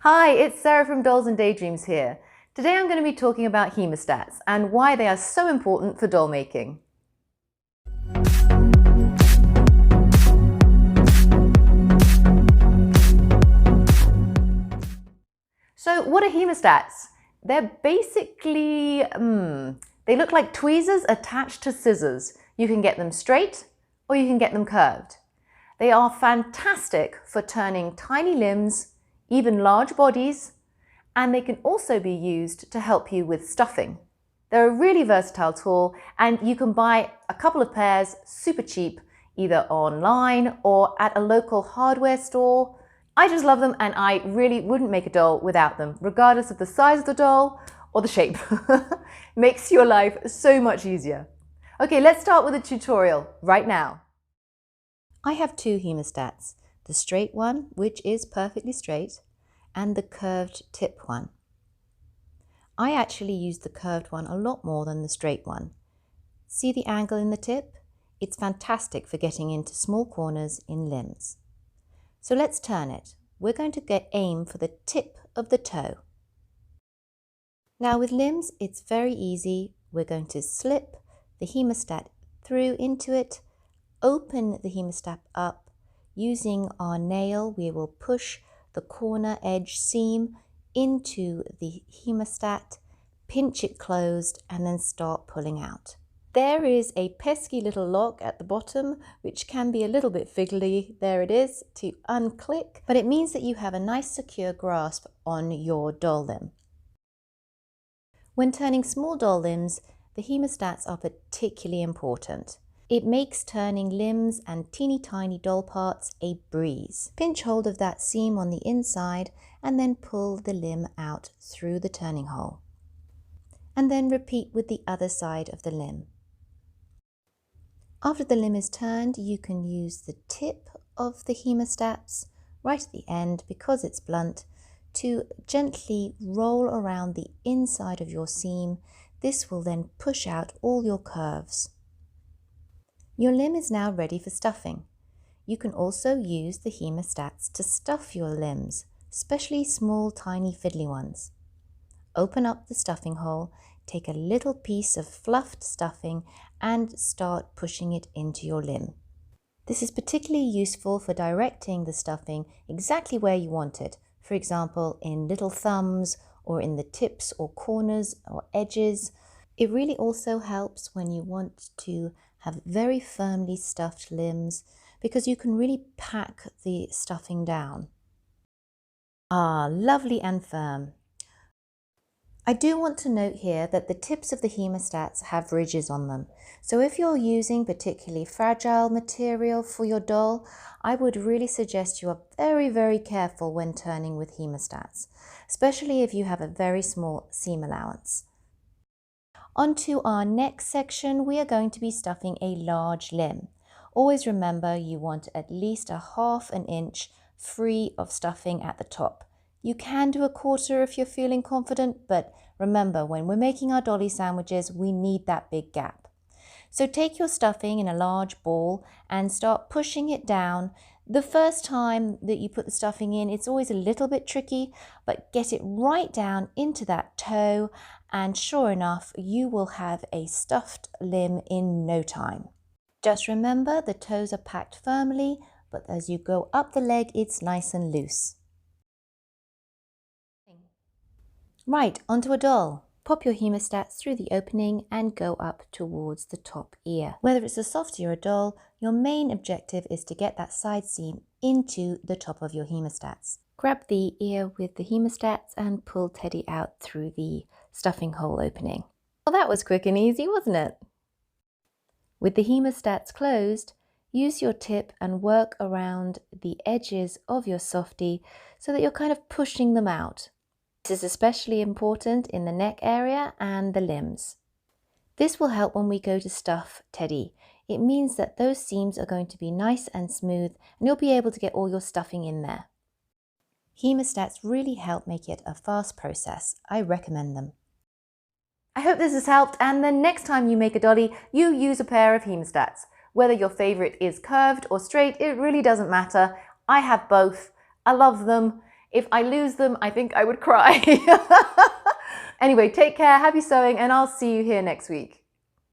Hi, it's Sarah from DollsAndDaydreams here. Today I'm going to be talking about hemostats and why they are so important for doll making. So what are hemostats? They're basically, they look like tweezers attached to scissors. You can get them straight or you can get them curved. They are fantastic for turning tiny limbs, even large bodies, and they can also be used to help you with stuffing. They're a really versatile tool and you can buy a couple of pairs super cheap, either online or at a local hardware store. I just love them and I really wouldn't make a doll without them, regardless of the size of the doll or the shape. Makes your life so much easier. Okay, let's start with a tutorial right now. I have two hemostats, the straight one, which is perfectly straight, and the curved tip one. I actually use the curved one a lot more than the straight one. See the angle in the tip? It's fantastic for getting into small corners in limbs. So let's turn it. We're going to aim for the tip of the toe. Now with limbs, it's very easy. We're going to slip the hemostat through into it, open the hemostat up. Using our nail, we will push the corner edge seam into the hemostat, pinch it closed, and then start pulling out. There is a pesky little lock at the bottom, which can be a little bit fiddly. There it is to unclick, but it means that you have a nice secure grasp on your doll limb. When turning small doll limbs, the hemostats are particularly important. It makes turning limbs and teeny tiny doll parts a breeze. Pinch hold of that seam on the inside and then pull the limb out through the turning hole. And then repeat with the other side of the limb. After the limb is turned, you can use the tip of the hemostats right at the end, because it's blunt, to gently roll around the inside of your seam. This will then push out all your curves. Your limb is now ready for stuffing. You can also use the hemostats to stuff your limbs, especially small, tiny, fiddly ones. Open up the stuffing hole, take a little piece of fluffed stuffing and start pushing it into your limb. This is particularly useful for directing the stuffing exactly where you want it, for example, in little thumbs or in the tips or corners or edges. It really also helps when you want to have very firmly stuffed limbs, because you can really pack the stuffing down. Lovely and firm. I do want to note here that the tips of the hemostats have ridges on them. So if you're using particularly fragile material for your doll, I would really suggest you are very, very careful when turning with hemostats, especially if you have a very small seam allowance. Onto our next section, we are going to be stuffing a large limb. Always remember you want at least a ½ inch free of stuffing at the top. You can do a quarter if you're feeling confident, but remember, when we're making our dolly sandwiches, we need that big gap. So take your stuffing in a large ball and start pushing it down. The first time that you put the stuffing in, it's always a little bit tricky, but get it right down into that toe, and sure enough, you will have a stuffed limb in no time. Just remember, the toes are packed firmly, but as you go up the leg, it's nice and loose. Right, onto a doll. Pop your hemostats through the opening and go up towards the top ear. Whether it's a softie or a doll, your main objective is to get that side seam into the top of your hemostats. Grab the ear with the hemostats and pull Teddy out through the stuffing hole opening. Well, that was quick and easy, wasn't it? With the hemostats closed, use your tip and work around the edges of your softie so that you're kind of pushing them out. This is especially important in the neck area and the limbs. This will help when we go to stuff Teddy. It means that those seams are going to be nice and smooth and you'll be able to get all your stuffing in there. Hemostats really help make it a fast process. I recommend them. I hope this has helped, and the next time you make a dolly, you use a pair of hemostats. Whether your favorite is curved or straight, it really doesn't matter. I have both. I love them. If I lose them, I think I would cry. Anyway, take care, happy sewing, and I'll see you here next week.